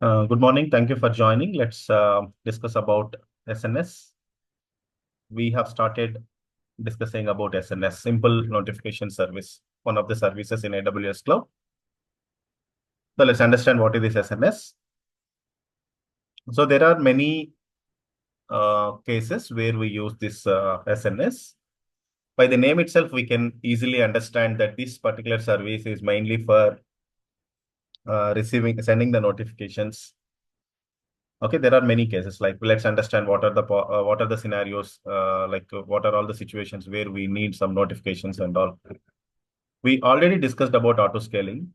Good morning. Thank you for joining. Let's discuss about SNS. We have started discussing about SNS, Simple Notification Service, one of the services in AWS Cloud. So let's understand what is this SNS. So there are many cases where we use this SNS. By the name itself, we can easily understand that this particular service is mainly for sending the notifications. Okay, there are many cases. Like, let's understand what are the scenarios, what are all the situations where we need some notifications and all. We already discussed about auto scaling.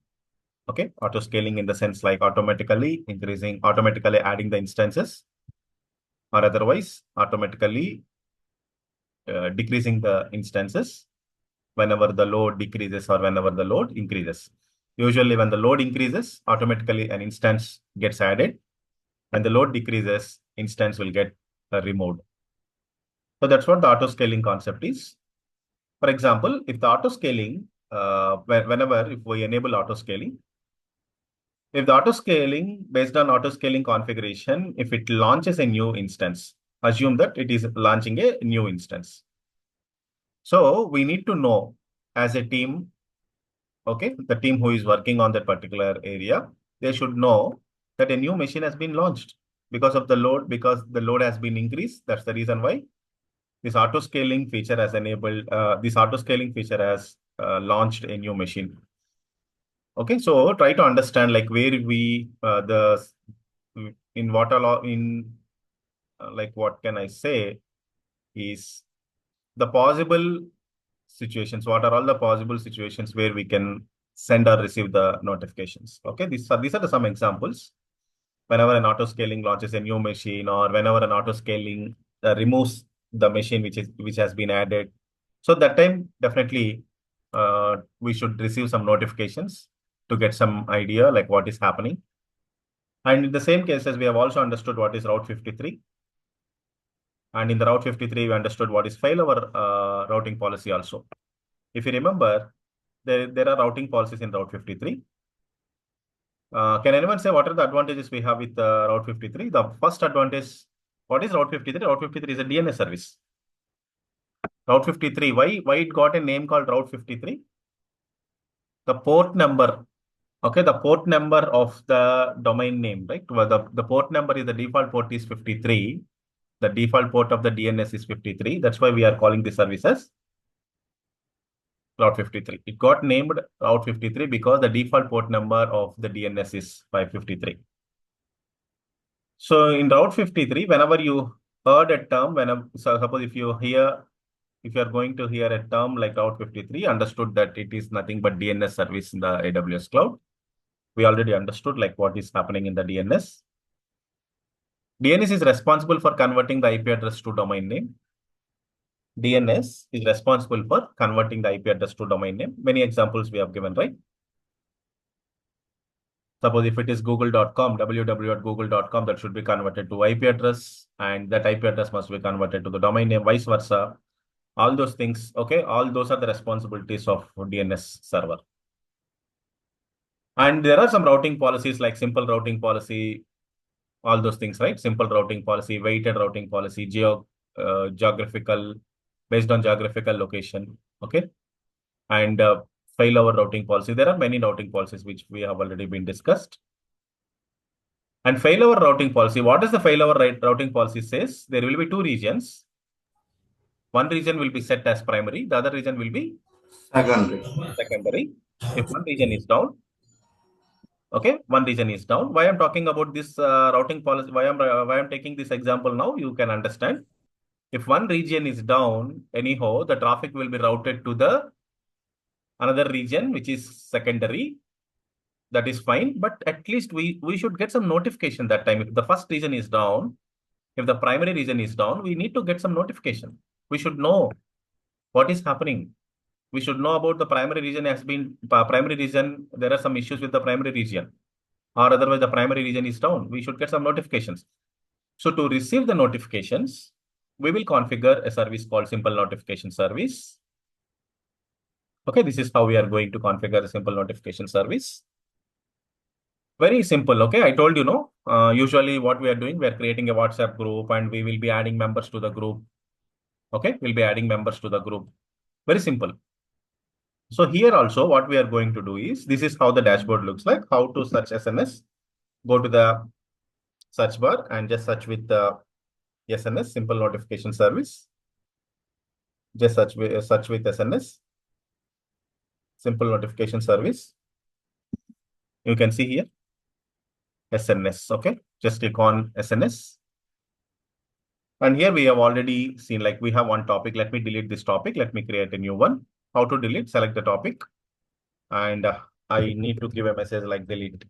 Okay, auto scaling in the sense like automatically adding the instances, or otherwise automatically decreasing the instances whenever the load decreases or whenever the load increases. Usually, when the load increases, automatically an instance gets added. When the load decreases, instance will get removed. So that's what the auto scaling concept is. For example, if the auto scaling, whenever if we enable auto scaling, if the auto scaling based on auto scaling configuration, if it launches a new instance, assume that it is launching a new instance. So we need to know as a team, okay, the team who is working on that particular area, they should know that a new machine has been launched because the load has been increased. That's the reason why this auto scaling feature has launched a new machine. Okay, so try to understand like where we in what all in like what can I say is the possible situations. What are all the possible situations where we can send or receive the notifications? Okay, these are some examples. Whenever an auto scaling launches a new machine, or whenever an auto scaling removes the machine which has been added. So that time definitely we should receive some notifications to get some idea like what is happening. And in the same cases, we have also understood what is Route 53. And in the Route 53, we understood what is failover routing policy also. If you remember, there are routing policies in Route 53. Can anyone say what are the advantages we have with Route 53? The first advantage, what is Route 53? Route 53 is a DNS service. Route 53, why it got a name called Route 53? The port number, okay, the port number of the domain name, right? Well, the port number is the default port is 53. The default port of the DNS is 53. That's why we are calling the service as Route 53. It got named Route 53 because the default port number of the DNS is 553. So in Route 53, whenever you heard a term, so suppose if you are going to hear a term like Route 53, understood that it is nothing but DNS service in the AWS cloud. We already understood like what is happening in the DNS. DNS is responsible for converting the IP address to domain name. DNS is responsible for converting the IP address to domain name. Many examples we have given, right? Suppose if it is google.com, www.google.com, that should be converted to IP address, and that IP address must be converted to the domain name, vice versa. All those things, okay, all those are the responsibilities of DNS server. And there are some routing policies like simple routing policy, all those things, right? Simple routing policy, weighted routing policy, geographical, based on geographical location, okay? And failover routing policy. There are many routing policies which we have already been discussed. And failover routing policy, what does the failover routing policy says? There will be two regions. One region will be set as primary, the other region will be secondary. If one region is down, okay, one region is down. Why I'm talking about this routing policy, why I'm taking this example now, you can understand. If one region is down, anyhow, the traffic will be routed to the another region, which is secondary. That is fine, but at least we should get some notification that time. If the first region is down, if the primary region is down, we need to get some notification. We should know what is happening. We should know about the primary region primary region. There are some issues with the primary region, or otherwise the primary region is down. We should get some notifications. So to receive the notifications, we will configure a service called simple notification service. Okay, this is how we are going to configure a simple notification service. Very simple. Okay, I told you, no, Usually what we are doing, we are creating a WhatsApp group and we will be adding members to the group. Okay, we'll be adding members to the group. Very simple. So here also what we are going to do is, this is how the dashboard looks like. How to search SNS. Go to the search bar and just search with the SNS, simple notification service. Just search with SNS, simple notification service. You can see here SNS. Okay, just click on SNS. And here we have already seen, like, we have one topic. Let me delete this topic. Let me create a new one. How to delete? Select the topic. And I need to give a message like delete.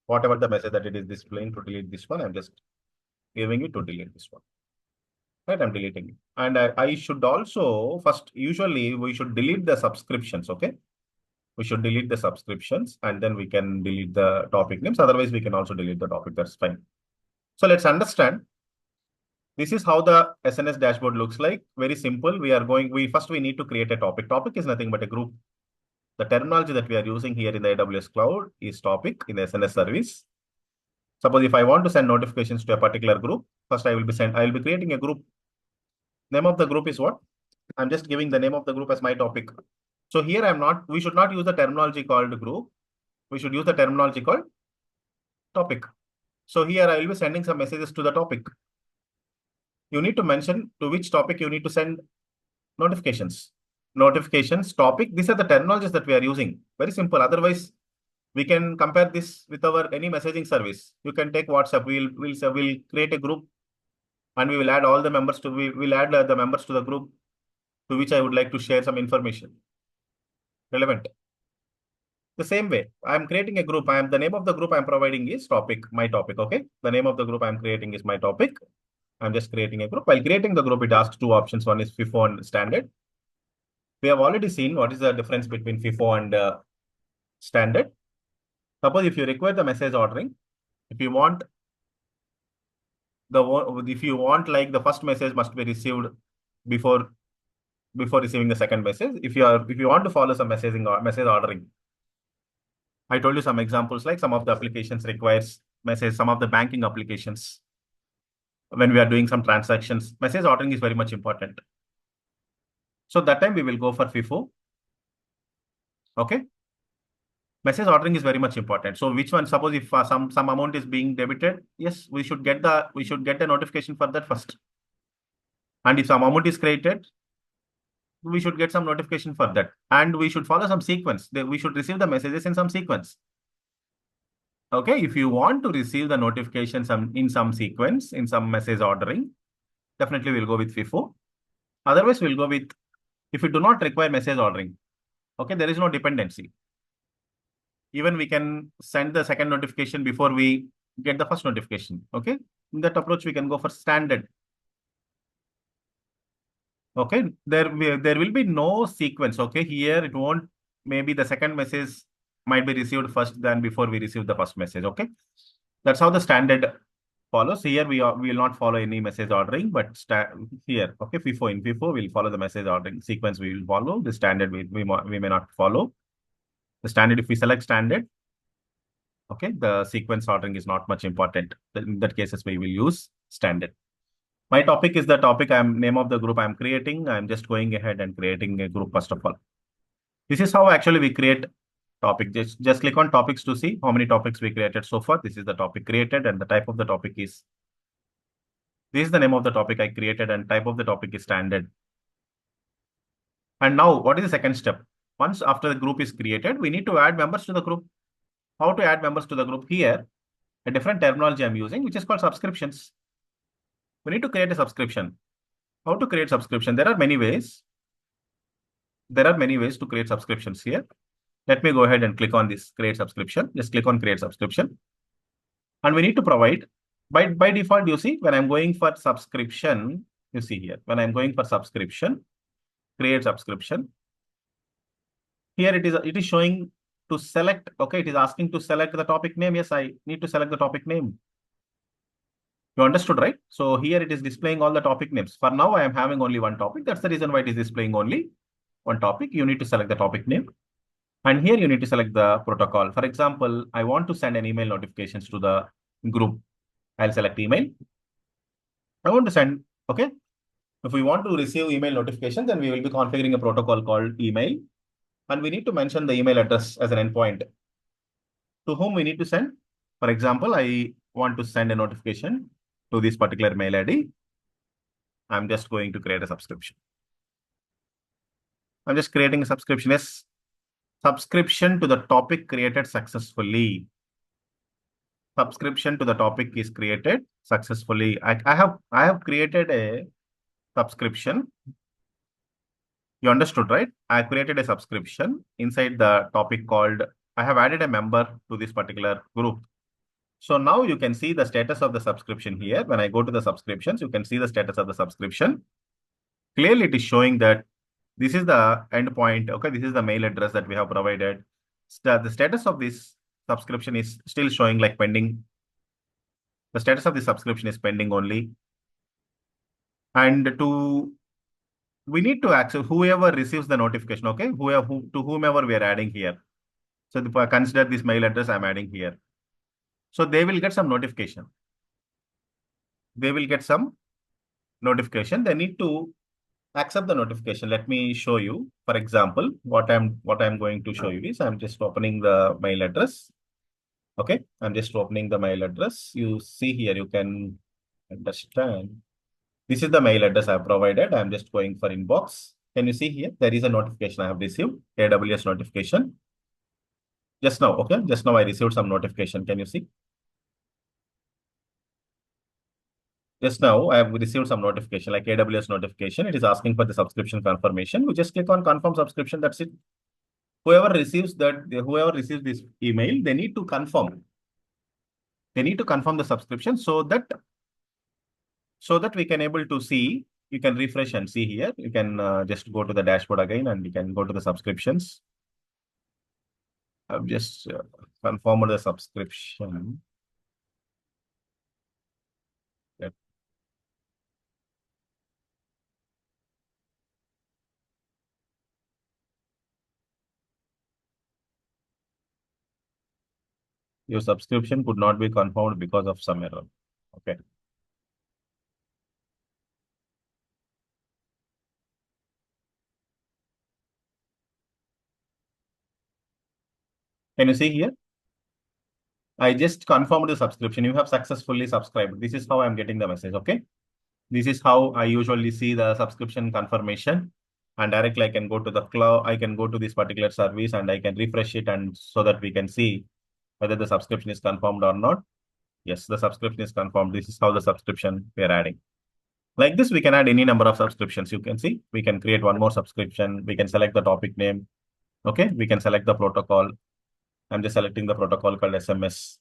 Whatever the message that it is displaying to delete this one, I'm just giving it to delete this one. Right, I'm deleting it. And I should also first, usually we should delete the subscriptions. Okay, we should delete the subscriptions and then we can delete the topic names. Otherwise, we can also delete the topic. That's fine. So let's understand. This is how the SNS dashboard looks like. Very simple. We need to create a topic. Topic is nothing but a group. The terminology that we are using here in the AWS cloud is topic in the SNS service. Suppose if I want to send notifications to a particular group, first I will be creating a group. Name of the group is what? I'm just giving the name of the group as my topic. So here we should not use the terminology called group. We should use the terminology called topic. So here I will be sending some messages to the topic. You need to mention to which topic you need to send notifications. Notifications, topic, these are the terminologies that we are using. Very simple. Otherwise, we can compare this with our any messaging service. You can take WhatsApp. We'll create a group and we will add all the members to, we'll add the members to the group to which I would like to share some information relevant. The same way, I'm creating a group. The name of the group I'm providing is topic, my topic. Okay. The name of the group I'm creating is my topic. I'm just creating a group. While creating the group, it asks two options. One is FIFO and standard. We have already seen what is the difference between FIFO and standard. Suppose if you require the message ordering, if you want like the first message must be received before receiving the second message. If you want to follow some messaging or message ordering, I told you some examples, like some of the applications requires message, some of the banking applications, when we are doing some transactions, message ordering is very much important. So that time we will go for FIFO. Okay. Message ordering is very much important. So which one? Suppose if some amount is being debited, yes, we should get the notification for that first. And if some amount is created, we should get some notification for that. And we should follow some sequence. We should receive the messages in some sequence. Okay, if you want to receive the notifications in some sequence, in some message ordering, definitely we'll go with FIFO. Otherwise, we'll go with, if we do not require message ordering, okay, there is no dependency. Even we can send the second notification before we get the first notification. Okay, in that approach, we can go for standard. Okay, there will be no sequence. Okay, here it won't, maybe the second message might be received first than before we receive the first message. Okay, that's how the standard follows. Here we will not follow any message ordering, but here, okay, in FIFO we'll follow the message ordering sequence. We will follow the standard. We may not follow the standard. If we select standard, okay, the sequence ordering is not much important. In that cases, we will use standard. My topic is the topic. Name of the group I'm creating. I'm just going ahead and creating a group first of all. This is how actually we create topic. Just click on topics to see how many topics we created so far. This is the topic created and the type of the topic is, this is the name of the topic I created and type of the topic is standard. And now what is the second step? Once after the group is created, we need to add members to the group. How to add members to the group? Here, a different terminology I'm using, which is called subscriptions. We need to create a subscription. How to create subscription? There are many ways. There are many ways to create subscriptions here. Let me go ahead and click on this create subscription. Just click on create subscription. And we need to provide, by default, you see, when I'm going for subscription, you see here, when I'm going for subscription, create subscription. Here it is showing to select, okay, it is asking to select the topic name. Yes, I need to select the topic name. You understood, right? So here it is displaying all the topic names. For now, I am having only one topic. That's the reason why it is displaying only one topic. You need to select the topic name. And here you need to select the protocol. For example, I want to send an email notifications to the group. I'll select email. I want to send, okay. If we want to receive email notification, then we will be configuring a protocol called email. And we need to mention the email address as an endpoint to whom we need to send. For example, I want to send a notification to this particular mail ID. I'm just going to create a subscription. I'm just creating a subscription. Yes, subscription to the topic created successfully. Subscription to the topic is created successfully. I have created a subscription. You understood, right? I created a subscription inside the topic called, I have added a member to this particular group. So now you can see the status of the subscription here. When I go to the subscriptions, you can see the status of the subscription. Clearly, it is showing that this is the endpoint. Okay, this is the mail address that we have provided. The status of this subscription is still showing like pending. The status of the subscription is pending only. And we need to access whoever receives the notification. Okay, to whomever we are adding here. So consider this mail address I'm adding here. So they will get some notification. They will get some notification. They need to accept the notification. Let me show you. For example, what I'm going to show you is I'm just opening the mail address. Okay, I'm just opening the mail address. You see here, you can understand. This is the mail address I've provided. I'm just going for inbox. Can you see here? There is a notification I have received, AWS notification. Just now, okay? Just now I received some notification. Can you see? Just now I have received some notification like AWS notification. It is asking for the subscription confirmation. You just click on confirm subscription. That's it. Whoever receives this email, they need to confirm. They need to confirm the subscription so that we can able to see. You can refresh and see here. You can just go to the dashboard again and you can go to the subscriptions. I've just confirmed the subscription. Yep. Your subscription could not be confirmed because of some error. Okay. Can you see here? I just confirmed the subscription. You have successfully subscribed. This is how I'm getting the message. Okay. This is how I usually see the subscription confirmation. And directly I can go to the cloud. I can go to this particular service and I can refresh it and so that we can see whether the subscription is confirmed or not. Yes, the subscription is confirmed. This is how the subscription we are adding. Like this, we can add any number of subscriptions. You can see, we can create one more subscription. We can select the topic name. Okay, we can select the protocol. I'm just selecting the protocol called SMS.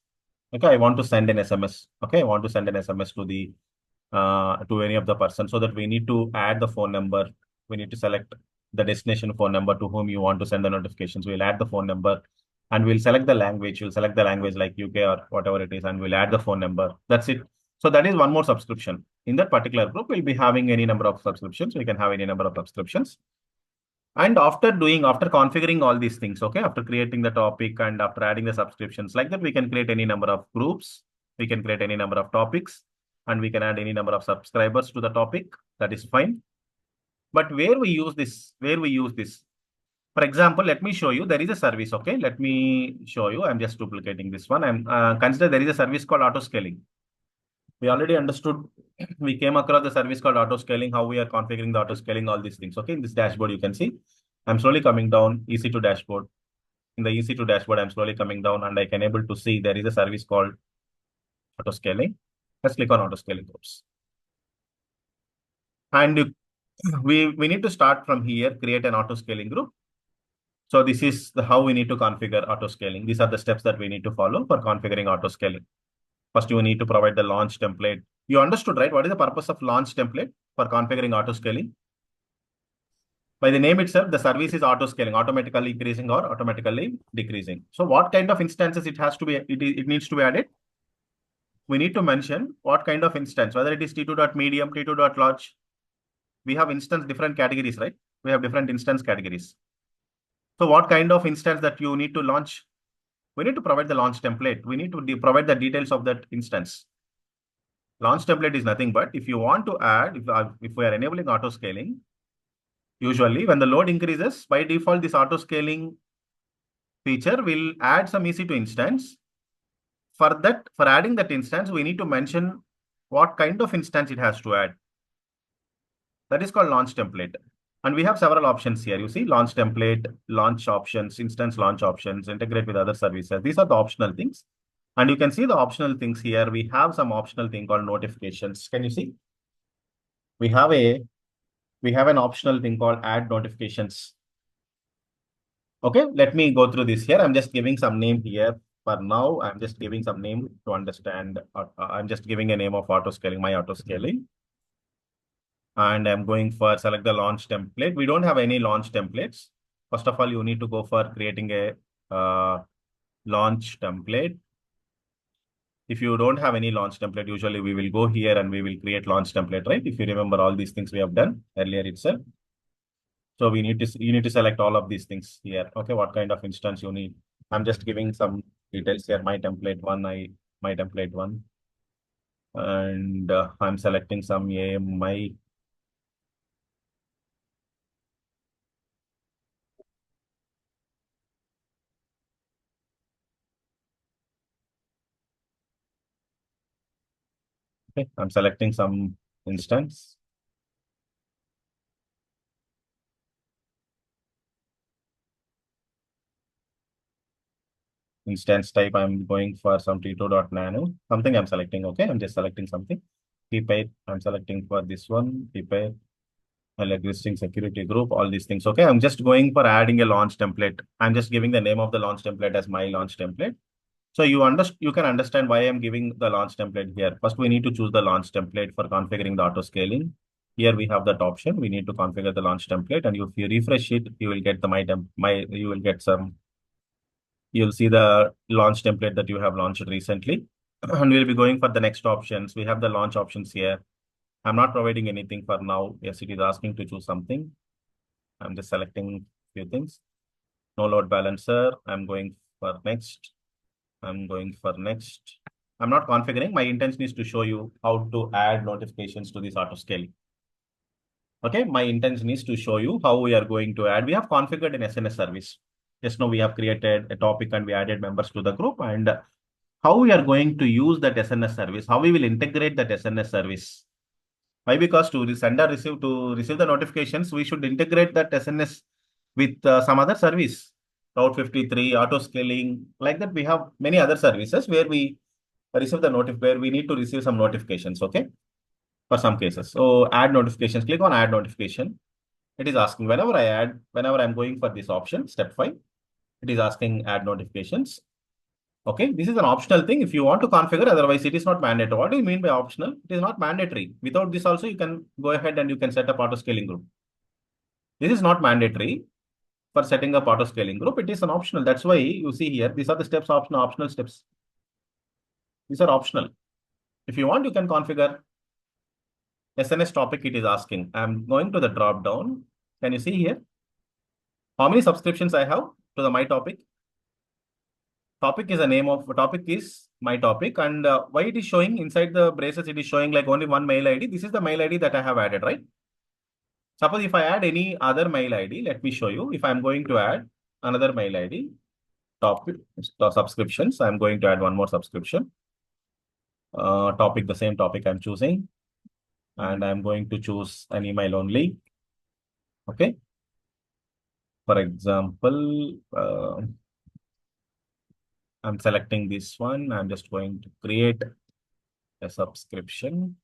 Okay, I want to send an SMS. Okay, I want to send an SMS to any of the person so that we need to add the phone number. We need to select the destination phone number to whom you want to send the notifications. We'll add the phone number and we'll select the language. We'll select the language like UK or whatever it is, and we'll add the phone number. That's it. So that is one more subscription. In that particular group, we'll be having any number of subscriptions. We can have any number of subscriptions. And after configuring all these things, okay, after creating the topic and after adding the subscriptions like that, we can create any number of groups. We can create any number of topics and we can add any number of subscribers to the topic. That is fine. But where we use this, for example, let me show you, there is a service. Okay, let me show you. I'm just duplicating this one. Consider there is a service called auto scaling. We already understood. We came across the service called auto scaling, how we are configuring the auto scaling, all these things. Okay, in this dashboard, you can see I'm slowly coming down EC2 dashboard. In the EC2 dashboard, I'm slowly coming down and I can able to see there is a service called auto scaling. Let's click on auto scaling groups. And we need to start from here, create an auto scaling group. So this is how we need to configure auto scaling. These are the steps that we need to follow for configuring auto scaling. First, you need to provide the launch template. You understood, right? What is the purpose of launch template for configuring auto scaling? By the name itself, the service is auto scaling, automatically increasing or automatically decreasing. So what kind of instances it has to be, it needs to be added? We need to mention what kind of instance, whether it is T2.medium, T2.large. We have instance different categories, right? We have different instance categories. So what kind of instance that you need to launch? We need to provide the launch template. We need to provide the details of that instance. Launch template is nothing but if you want to add, if we are enabling auto scaling, usually when the load increases, by default, this auto scaling feature will add some EC2 instance. For that, for adding that instance, we need to mention what kind of instance it has to add. That is called launch template. And we have several options here. You see launch template, launch options, instance launch options, integrate with other services. These are the optional things. And you can see the optional things here. We have some optional thing called notifications. Can you see? We have an optional thing called add notifications. Okay, let me go through this here. I'm just giving some name here. For now, I'm just giving some name to understand. I'm just giving a name of auto scaling, my auto scaling. And I'm going for select the launch template. We don't have any launch templates. First of all, you need to go for creating a launch template. If you don't have any launch template, usually we will go here and we will create launch template, right? If you remember all these things we have done earlier itself. So you need to select all of these things here. Okay, what kind of instance you need? I'm just giving some details here. My template one, and I'm selecting some my. Okay, I'm selecting some instance. Instance type, I'm going for some T2.nano. Something I'm selecting. Okay, I'm just selecting something. Keep I'm selecting for this one. Keep existing security group, all these things. Okay, I'm just going for adding a launch template. I'm just giving the name of the launch template as my launch template. So you can understand why I'm giving the launch template here. First, we need to choose the launch template for configuring the auto scaling. Here we have that option. We need to configure the launch template, and if you refresh it, you will get the you will get some. You'll see the launch template that you have launched recently, and we'll be going for the next options. We have the launch options here. I'm not providing anything for now. Yes, it is asking to choose something. I'm just selecting few things. No load balancer. I'm going for next. I'm going for next. I'm not configuring. My intention is to show you how to add notifications to this auto scaling. Okay, my intention is to show you how we are going to add. We have configured an SNS service. Just now we have created a topic and we added members to the group, and how we are going to use that SNS service, how we will integrate that SNS service. Why? Because to send or receive the notifications, we should integrate that SNS with some other service. Route 53, auto scaling, like that. We have many other services where we receive the where we need to receive some notifications. Okay, for some cases. So add notifications. Click on add notification. It is asking whenever I'm going for this option, step 5, it is asking add notifications. Okay, this is an optional thing if you want to configure, otherwise it is not mandatory. What do you mean by optional? It is not mandatory. Without this also, you can go ahead and you can set up auto scaling group. This is not mandatory for setting up auto scaling group. It is an optional. That's why you see here, these are the steps, optional steps. These are optional. If you want, you can configure. SNS topic it is asking. I'm going to the drop down. Can you see here? How many subscriptions I have to the my topic? Topic is a name of topic is my topic, and why it is showing inside the braces, it is showing like only one mail ID. This is the mail ID that I have added, right? Suppose if I add any other mail ID, let me show you. If I'm going to add another mail ID, topic, subscriptions, I'm going to add one more subscription. Topic, the same topic I'm choosing, and I'm going to choose an email only. Okay. For example, I'm selecting this one. I'm just going to create a subscription.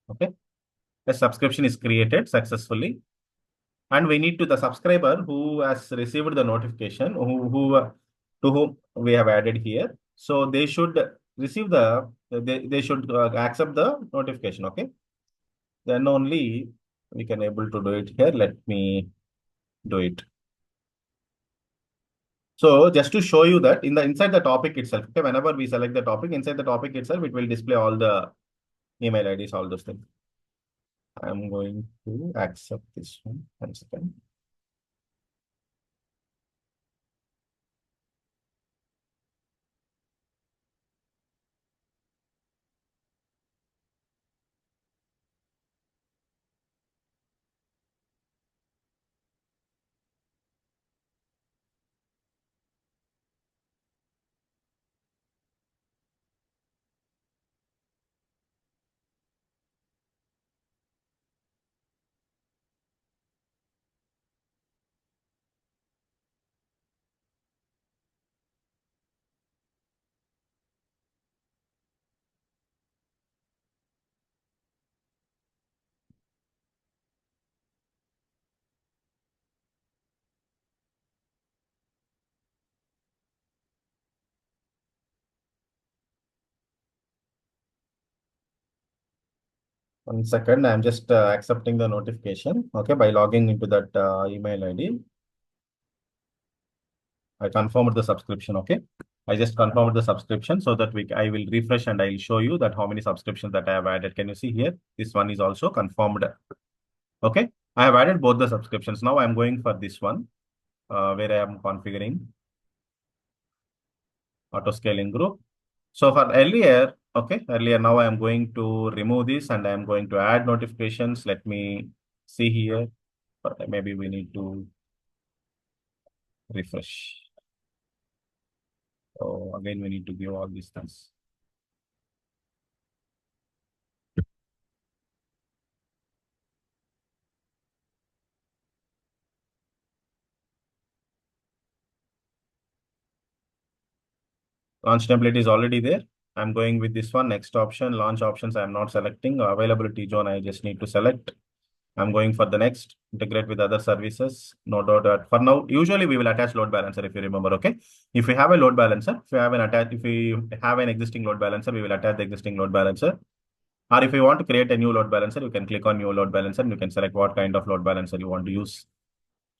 Okay. The subscription is created successfully. And we need to the subscriber who has received the notification, to whom we have added here. So they should receive they should accept the notification. Okay. Then only we can able to do it here. Let me do it. So just to show you that inside the topic itself, okay, whenever we select the topic, inside the topic itself, it will display all the email IDs, all those things. I'm going to accept this one. 1 second. One second, I'm just accepting the notification. Okay, by logging into that email ID, I confirmed the subscription. Okay, I just confirmed the subscription so that I will refresh and I'll show you that how many subscriptions that I have added. Can you see here? This one is also confirmed. Okay, I have added both the subscriptions. Now I'm going for this one where I am configuring auto scaling group. So for earlier, okay, earlier now I am going to remove this and I am going to add notifications. Let me see here. But maybe we need to refresh. So again, we need to give all these things. Launch template is already there. I'm going with this one. Next option, launch options. I'm not selecting. Availability zone, I just need to select. I'm going for the next, integrate with other services. No doubt that for now, usually we will attach load balancer if you remember, okay? If we have a load balancer, if we have an existing load balancer, we will attach the existing load balancer. Or if you want to create a new load balancer, you can click on new load balancer and you can select what kind of load balancer you want to use.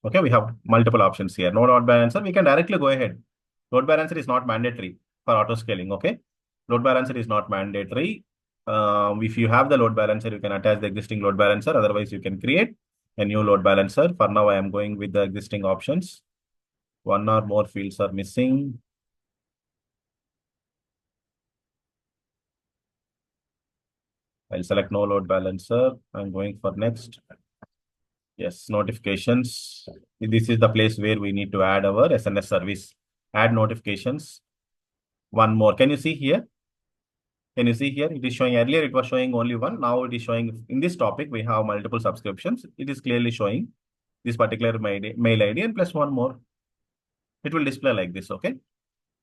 Okay, we have multiple options here. No load balancer, we can directly go ahead. Load balancer is not mandatory for auto scaling. Okay, load balancer is not mandatory. If you have the load balancer, you can attach the existing load balancer. Otherwise, you can create a new load balancer. For now, I am going with the existing options. One or more fields are missing. I'll select no load balancer. I'm going for next. Yes, notifications. This is the place where we need to add our SNS service. Add notifications. One more. Can you see here? Can you see here? It is showing earlier, it was showing only one. Now it is showing in this topic, we have multiple subscriptions. It is clearly showing this particular mail ID and plus one more. It will display like this, okay?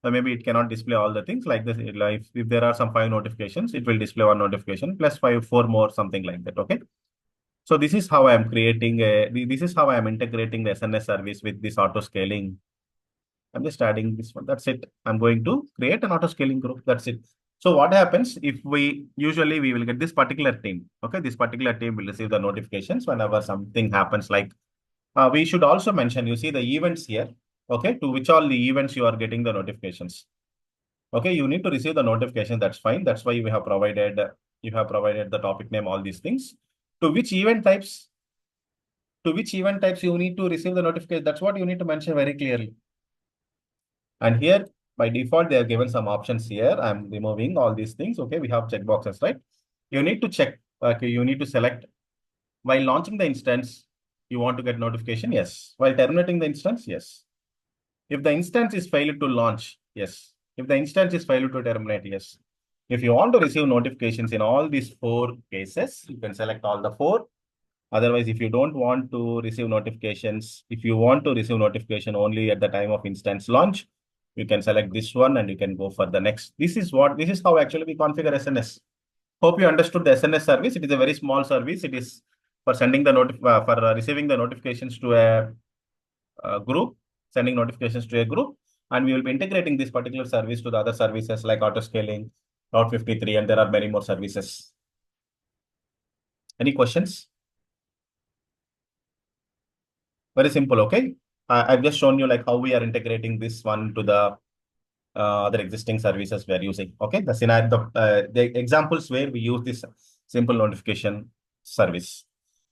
Or maybe it cannot display all the things like this. Like if there are some 5 notifications, it will display one notification plus 4 more, something like that, okay? So this is how I am this is how I am integrating the SNS service with this auto scaling. I'm just adding this one. That's it. I'm going to create an auto scaling group. That's it. So what happens if usually we will get this particular team. Okay. This particular team will receive the notifications whenever something happens. Like we should also mention, you see the events here. Okay. To which all the events you are getting the notifications. Okay. You need to receive the notification. That's fine. That's why you have provided the topic name, all these things. To which event types, you need to receive the notification. That's what you need to mention very clearly. And here, by default, they have given some options here. I'm removing all these things. Okay, we have checkboxes, right? You need to check. Okay, you need to select while launching the instance, you want to get notification? Yes. While terminating the instance? Yes. If the instance is failed to launch? Yes. If the instance is failed to terminate? Yes. If you want to receive notifications in all these 4 cases, you can select all the 4. Otherwise, if you don't want to receive notifications, if you want to receive notification only at the time of instance launch, you can select this one and you can go for the next. This is how actually we configure SNS. Hope you understood the SNS service. It is a very small service. It is for sending the receiving the notifications to a group, sending notifications to a group, and we will be integrating this particular service to the other services like auto scaling, Route 53, and there are many more services. Any questions? Very simple, okay? I've just shown you like how we are integrating this one to the other existing services we are using. Okay, the scenario, the examples where we use this simple notification service,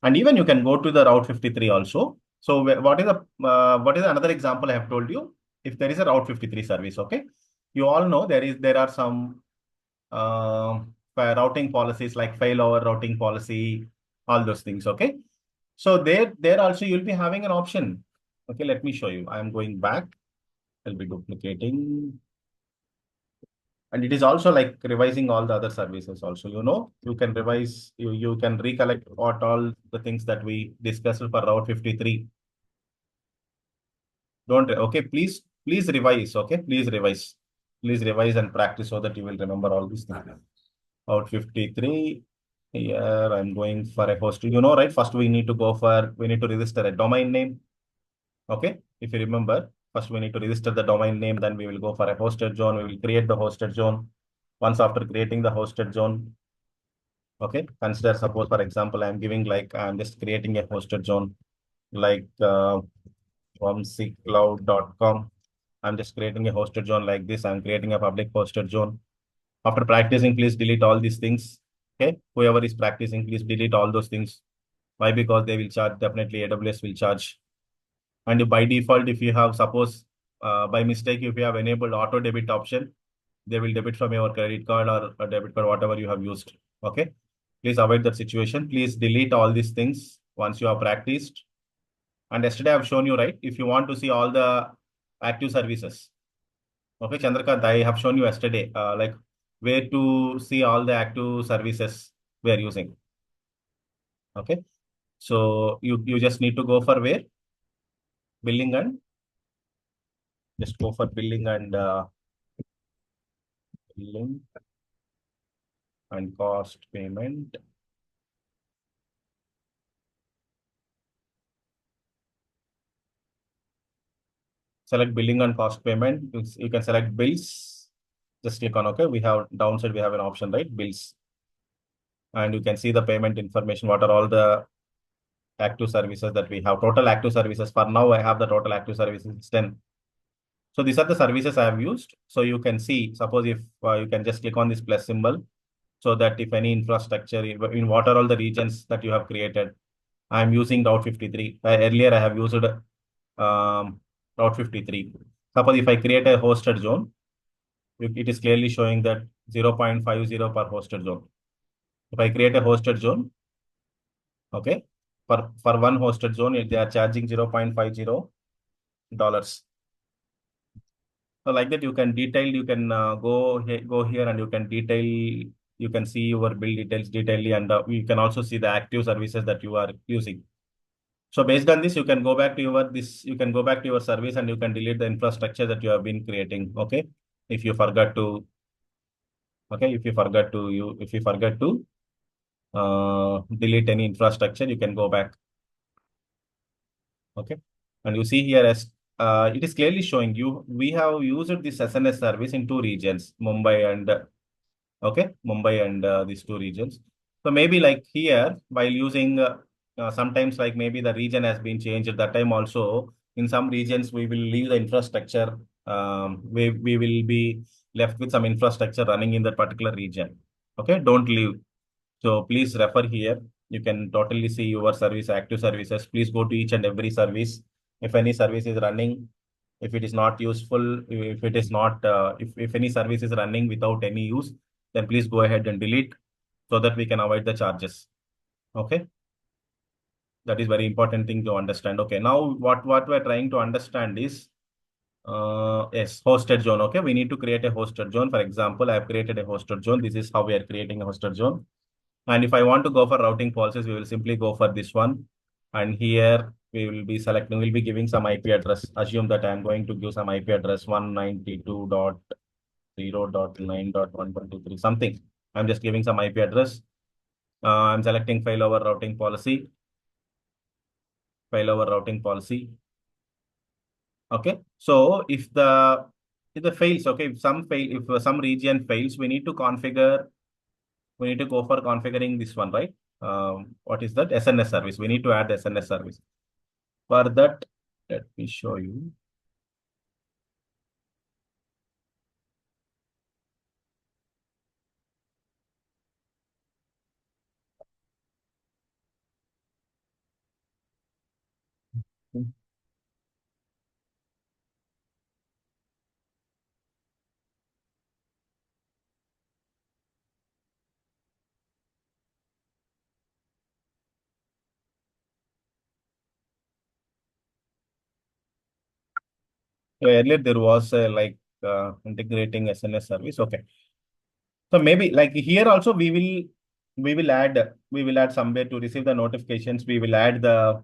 and even you can go to the Route 53 also. So what is another example I have told you? If there is a Route 53 service, okay, you all know there are some routing policies like failover routing policy, all those things. Okay, so there also you'll be having an option. Okay, let me show you. I am going back. I'll be duplicating. And it is also like revising all the other services also. You can revise, you can recollect what all the things that we discussed for Route 53. Okay, please revise. Okay, please revise. Please revise and practice so that you will remember all these things. Route 53. Here I'm going for a host. Right? First we need to register a domain name. Okay, if you remember, first we need to register the domain name, then we will go for a hosted zone. We will create the hosted zone. Once after creating the hosted zone, Okay, consider suppose for example, I'm giving like I'm just creating a hosted zone like from cloud.com. I'm just creating a hosted zone like this. I'm creating a public hosted zone. After practicing, please delete all these things. Okay, whoever is practicing, please delete all those things. Why? Because they will charge. Definitely, AWS will charge. And by default, if you have suppose by mistake, if you have enabled auto debit option, they will debit from your credit card or a debit card, whatever you have used. Okay. Please avoid that situation. Please delete all these things once you have practiced. And yesterday I've shown you, right? If you want to see all the active services. Okay, Chandrakant, I have shown you yesterday, like where to see all the active services we are using. Okay. So you just need to go for where? Billing and just go for billing and cost payment. Select billing and cost payment. You can select bills. Just click on OK. We have downside, we have an option, right? Bills. And you can see the payment information. What are all the active services that we have? Total active services. For now, I have the total active services. It's 10. So these are the services I have used. So you can see, suppose if you can just click on this plus symbol so that if any infrastructure in what are all the regions that you have created. I'm using Route 53. Earlier, I have used Route 53. Suppose if I create a hosted zone, it is clearly showing that 0.50 per hosted zone. If I create a hosted zone, okay, for one hosted zone, they are charging $0.50. So like that, you can detail, you can go here and you can detail, you can see your bill details detailedly, and you can also see the active services that you are using. So based on this, you can go back to you can go back to your service and you can delete the infrastructure that you have been creating. Okay. If you forgot to, okay, if you forget to delete any infrastructure, you can go back. Okay. And you see here as it is clearly showing you, we have used this SNS service in two regions, Mumbai and okay, Mumbai and these two regions. So maybe like here, while using sometimes like maybe the region has been changed. At that time also, in some regions we will leave the infrastructure. We will be left with some infrastructure running in that particular region. Okay, don't leave. So please refer here. You can totally see your service, active services. Please go to each and every service. If any service is running, if it is not useful, if it is not, if any service is running without any use, then please go ahead and delete so that we can avoid the charges. Okay. That is very important thing to understand. Okay. Now what we're trying to understand is, yes, hosted zone. Okay. We need to create a hosted zone. For example, I have created a hosted zone. This is how we are creating a hosted zone. And if I want to go for routing policies, we will simply go for this one. And here we will be selecting, we'll be giving some IP address. Assume that I'm going to give some IP address 192.0.9.123, something. I'm just giving some IP address. I'm selecting failover routing policy. Failover routing policy. Okay. So if the fails, okay, if some fail, if some region fails, we need to go for configuring this one, right? What is that? SNS service. We need to add the SNS service. For that, let me show you. So earlier there was like integrating SNS service. Okay. So maybe like here also we will add somewhere to receive the notifications. We will add the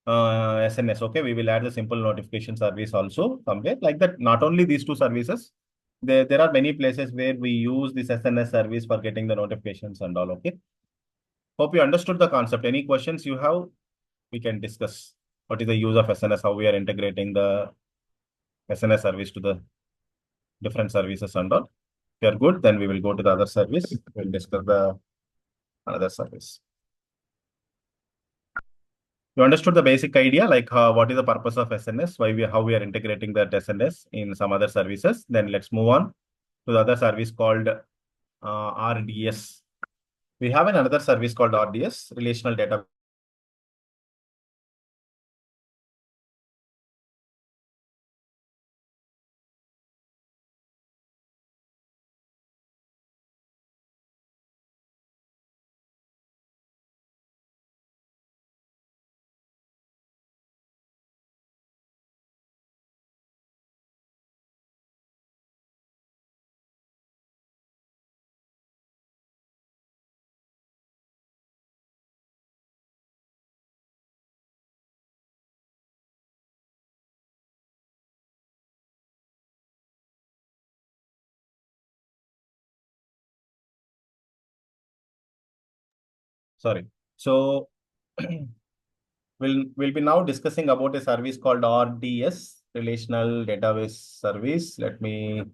SNS. Okay, we will add the simple notification service also somewhere like that. Not only these two services, there are many places where we use this SNS service for getting the notifications and all. Okay. Hope you understood the concept. Any questions you have, we can discuss. What is the use of SNS? How we are integrating the SNS service to the different services and all. If you are good, then we will go to the other service. We'll discuss the another service. You understood the basic idea, like what is the purpose of SNS, how we are integrating that SNS in some other services. Then let's move on to the other service called RDS. We have another service called RDS, Relational Data. Sorry. So we'll be now discussing about a service called RDS, Relational Database Service. Let me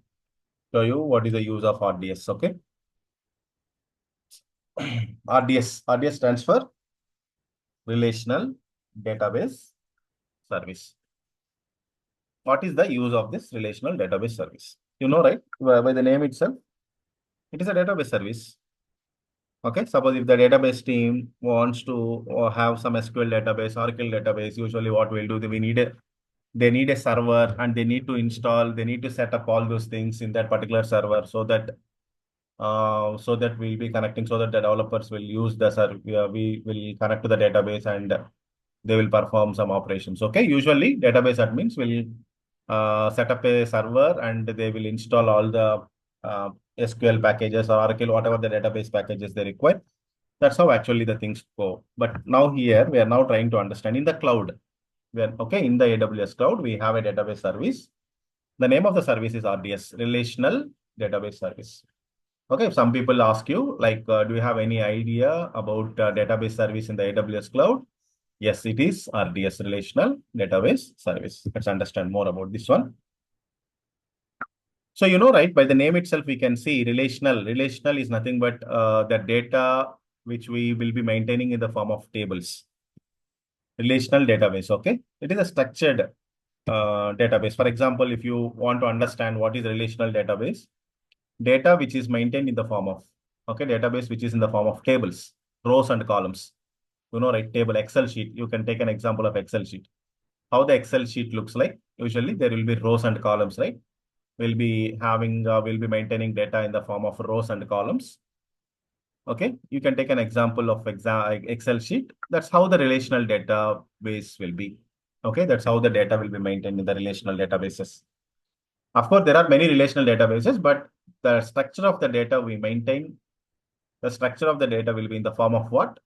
show you what is the use of RDS. Okay. RDS stands for Relational Database Service. What is the use of this relational database service? You know, right? By the name itself, it is a database service. Okay. Suppose if the database team wants to have some SQL database, Oracle database, usually what we'll do, they need a server and they need to install, they need to set up all those things in that particular server so that we'll be connecting, so that the developers will use the server. We will connect to the database and they will perform some operations. Okay. Usually database admins will set up a server and they will install all the SQL packages or Oracle, whatever the database packages they require. That's how actually the things go. But now here we are now trying to understand in the cloud. Okay, in the AWS cloud, we have a database service. The name of the service is RDS, Relational Database Service. Okay, some people ask you, like, do you have any idea about database service in the AWS cloud? Yes, it is RDS, Relational Database Service. Let's understand more about this one. So, you know, right, by the name itself, we can see relational. Relational is nothing but the data which we will be maintaining in the form of tables. Relational database, okay? It is a structured database. For example, if you want to understand what is relational database, data which is maintained in the form of, okay, database which is in the form of tables, rows and columns. You know, right, table, Excel sheet. You can take an example of Excel sheet. How the Excel sheet looks like, usually there will be rows and columns, right? We'll be maintaining data in the form of rows and columns. Okay, you can take an example of Excel sheet. That's how the relational database will be. Okay, that's how the data will be maintained in the relational databases. Of course, there are many relational databases, but the structure of the data we maintain, the structure of the data will be in the form of what?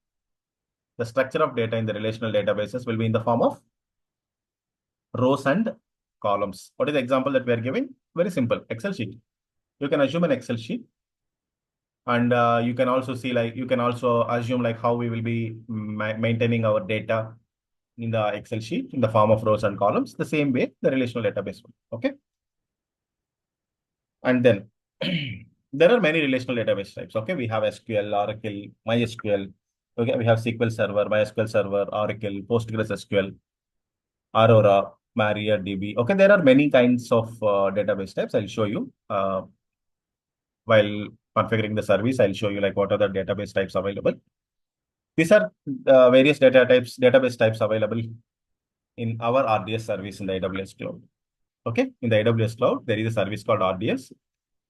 The structure of data in the relational databases will be in the form of rows and columns. What is the example that we are giving? Very simple, Excel sheet. You can assume an Excel sheet. And you can also see, like, you can also assume like how we will be maintaining our data in the Excel sheet in the form of rows and columns, the same way the relational database will. Okay. And then there are many relational database types. Okay. We have SQL, Oracle, MySQL. Okay. We have SQL Server, MySQL Server, Oracle, PostgreSQL, Aurora, MariaDB. Okay. There are many kinds of database types. I'll show you while configuring the service. I'll show you like what are the database types available. These are various database types available in our RDS service in the AWS cloud. Okay, in the AWS cloud, there is a service called RDS.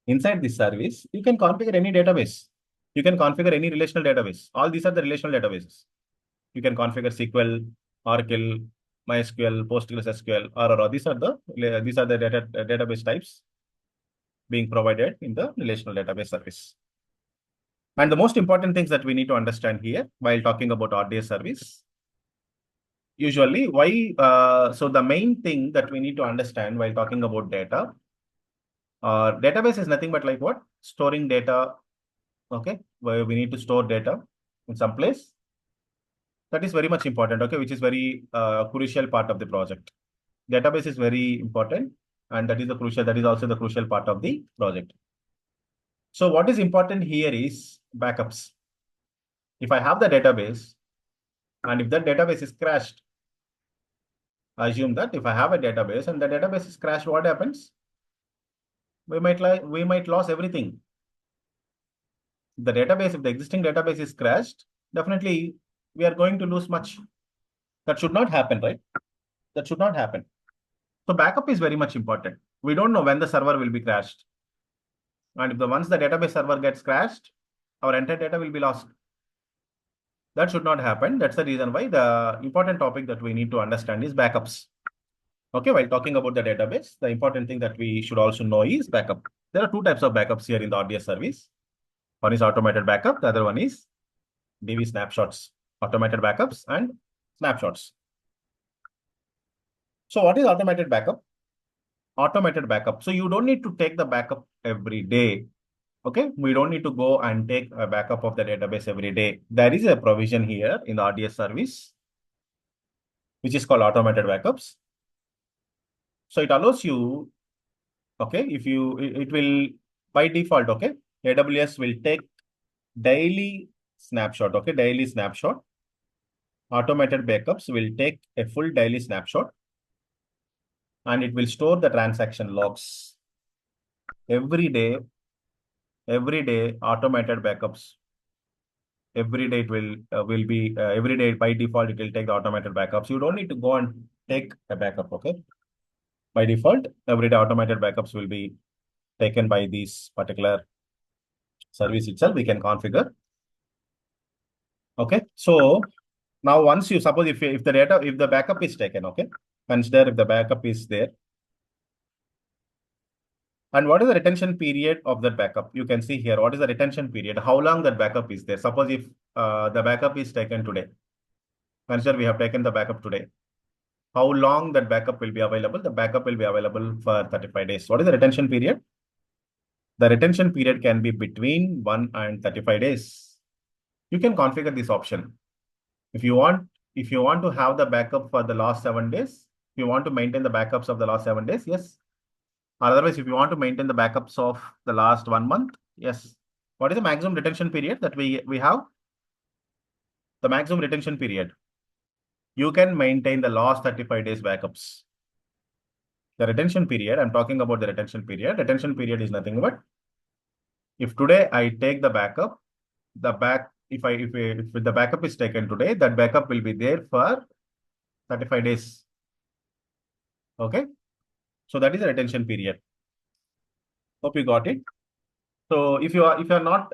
Inside this service, you can configure any database. You can configure any relational database. All these are the relational databases. You can configure SQL, Oracle, MySQL, PostgreSQL, or these are the database types being provided in the relational database service. And the most important things that we need to understand here while talking about RDS service, usually so the main thing that we need to understand while talking about data, database is nothing but like what? Storing data, okay, where we need to store data in some place. That is very much important, okay, which is very crucial part of the project. Database is very important, and that is also the crucial part of the project. So what is important here is backups. If I have the database and if that database is crashed, assume that if I have a database and the database is crashed, what happens? We might lose everything. The database, if the existing database is crashed, definitely we are going to lose much. That should not happen, right? That should not happen. So backup is very much important. We don't know when the server will be crashed. And if once the database server gets crashed, our entire data will be lost. That should not happen. That's the reason why the important topic that we need to understand is backups. Okay, while talking about the database, the important thing that we should also know is backup. There are two types of backups here in the RDS service. One is automated backup, the other one is DB snapshots, automated backups and snapshots. So what is automated backup? Automated backup. So you don't need to take the backup every day. Okay, we don't need to go and take a backup of the database every day. There is a provision here in the RDS service, which is called automated backups. So it allows you, okay, it will by default, okay, AWS will take daily snapshot, okay, daily snapshot. Automated backups will take a full daily snapshot and it will store the transaction logs. Every day, automated backups. Every day it will be every day by default it will take the automated backups. You don't need to go and take a backup, okay? By default, every day automated backups will be taken by this particular service itself. We can configure. Okay, so now once you suppose if the backup is taken, okay, consider if the backup is there. And what is the retention period of that backup? You can see here, what is the retention period? How long that backup is there? Suppose if the backup is taken today. Consider we have taken the backup today. How long that backup will be available? The backup will be available for 35 days. What is the retention period? The retention period can be between 1 and 35 days. You can configure this option. If you want to have the backup for the last 7 days, if you want to maintain the backups of the last 7 days, yes. Otherwise, if you want to maintain the backups of the last 1 month, yes. What is the maximum retention period that we have? The maximum retention period. You can maintain the last 35 days backups. The retention period, I'm talking about the retention period. Retention period is nothing but if today I take the backup, if the backup is taken today, that backup will be there for 35 days. Okay. So that is the retention period. Hope you got it. So if you are not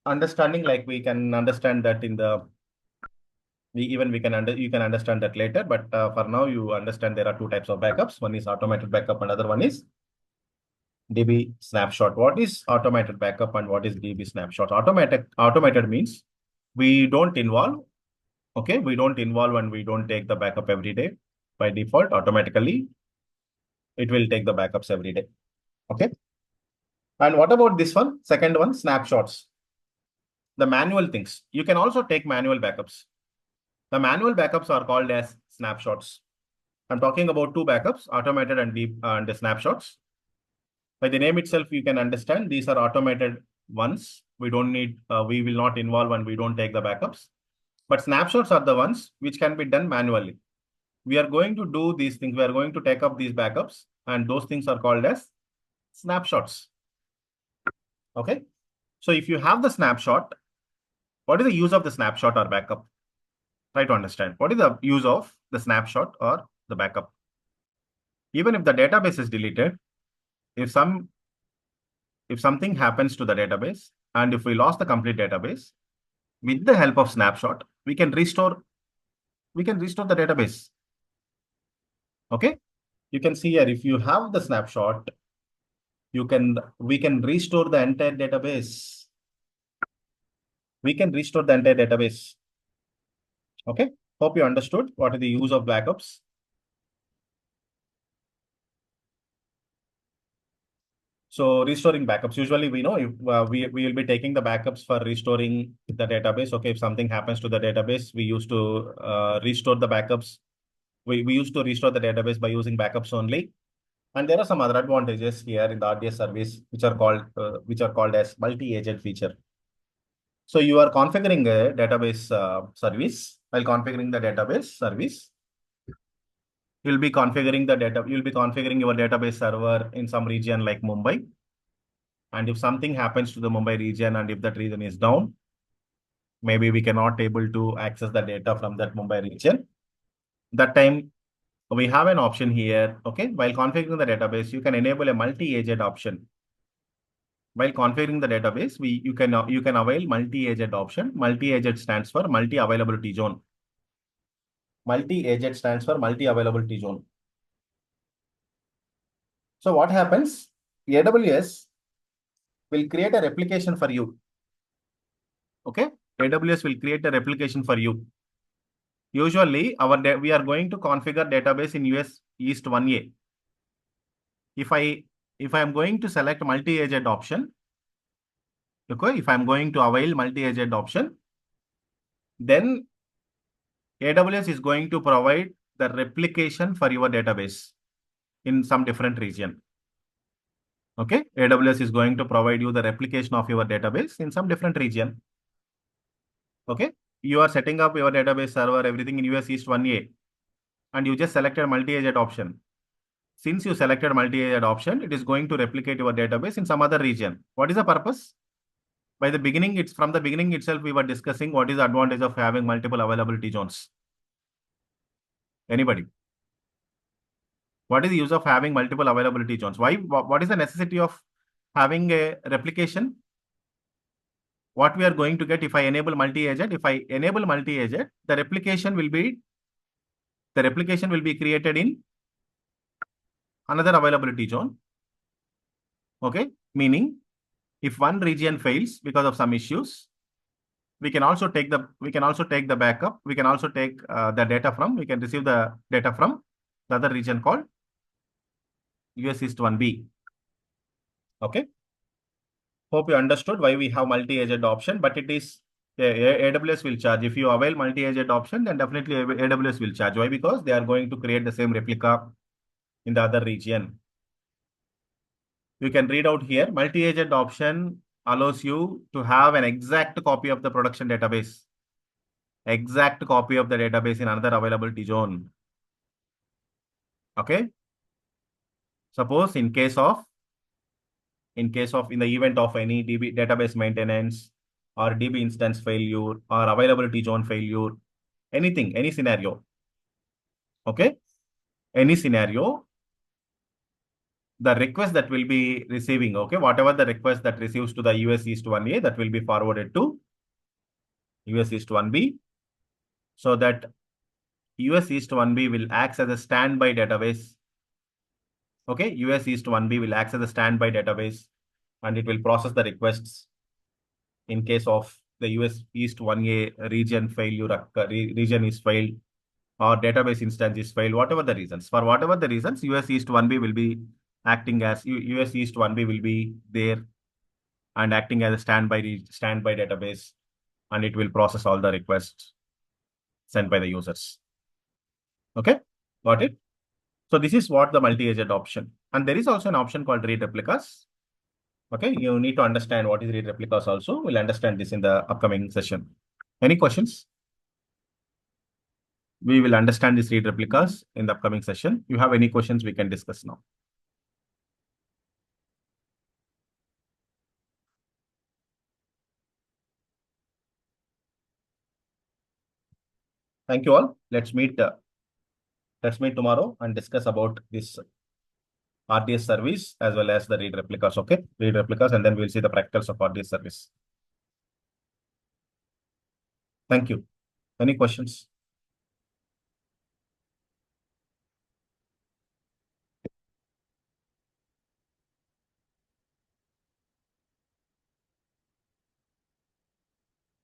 understanding, like we can understand that in the you can understand that later. But for now, you understand there are two types of backups. One is automated backup, and other one is DB snapshot. What is automated backup and what is DB snapshot? Automated means we don't involve. Okay, we don't involve and we don't take the backup every day. By default, automatically, it will take the backups every day. Okay. And what about this one? Second one, snapshots. The manual things. You can also take manual backups. The manual backups are called as snapshots. I'm talking about two backups, automated and deep and the snapshots. By the name itself, you can understand these are automated ones. We will not involve and we don't take the backups. But snapshots are the ones which can be done manually. We are going to do these things. We are going to take up these backups and those things are called as snapshots. Okay. So if you have the snapshot, what is the use of the snapshot or backup? Try to understand. What is the use of the snapshot or the backup? Even if the database is deleted, if something happens to the database and if we lost the complete database, with the help of snapshot, we can restore the database. Okay. You can see here, if you have the snapshot, we can restore the entire database. We can restore the entire database. Okay. Hope you understood what is the use of backups. So restoring backups, usually we know if we will be taking the backups for restoring the database. Okay, if something happens to the database, we used to restore the backups. We used to restore the database by using backups only. And there are some other advantages here in the RDS service, which are called as multi-agent feature. So you are configuring a database service. While configuring the database service, you'll be configuring your database server in some region like Mumbai. And if something happens to the Mumbai region and if that region is down, maybe we cannot able to access the data from that Mumbai region. That time we have an option here. Okay, while configuring the database, you can enable a multi-agent option. While configuring the database, you can avail multi-agent option. Multi-agent stands for multi-availability zone. Multi-agent stands for multi-availability zone. So what happens? AWS will create a replication for you. Okay, AWS will create a replication for you. Usually, we are going to configure database in US East 1A. If I am going to select multi-agent option, okay, if I am going to avail multi-agent option, then AWS is going to provide the replication for your database in some different region. Okay, AWS is going to provide you the replication of your database in some different region. Okay, you are setting up your database server, everything in US East 1A, and you just selected multi-agent option. Since you selected multi-agent option, it is going to replicate your database in some other region. What is the purpose? From the beginning itself, we were discussing what is the advantage of having multiple availability zones. Anybody? What is the use of having multiple availability zones? Why? What is the necessity of having a replication? What we are going to get if I enable multi-agent? If I enable multi-agent, the replication will be created in another availability zone. Okay, meaning if one region fails because of some issues, we can also take the backup. We can also take we can receive the data from the other region called US East 1B. Okay. Hope you understood why we have multi-agent option, but it is AWS will charge. If you avail multi-agent option, then definitely AWS will charge. Why? Because they are going to create the same replica in the other region. You can read out here, multi-agent option allows you to have an exact copy of the production database. Exact copy of the database in another availability zone. Okay. Suppose in the event of any DB database maintenance or DB instance failure or availability zone failure, any scenario. Okay. Any scenario, the request that will be receiving, okay, whatever the request that receives to the US East 1A, that will be forwarded to US East 1B, so that US East 1B will act as a standby database. Okay, US East 1B will act as a standby database and it will process the requests in case of the US East 1A region region is failed or database instance is failed, whatever the reasons. For whatever the reasons, US East 1B will be acting as US East 1B will be there and acting as a standby database, and it will process all the requests sent by the users. Okay, got it? So this is what the multi-agent option. And there is also an option called read replicas. Okay, you need to understand what is read replicas also. We'll understand this in the upcoming session. Any questions? We will understand these read replicas in the upcoming session. If you have any questions, we can discuss now. Thank you all. Let's meet tomorrow and discuss about this RDS service as well as the read replicas. Okay, read replicas, and then we'll see the practicals of RDS service. Thank you. Any questions?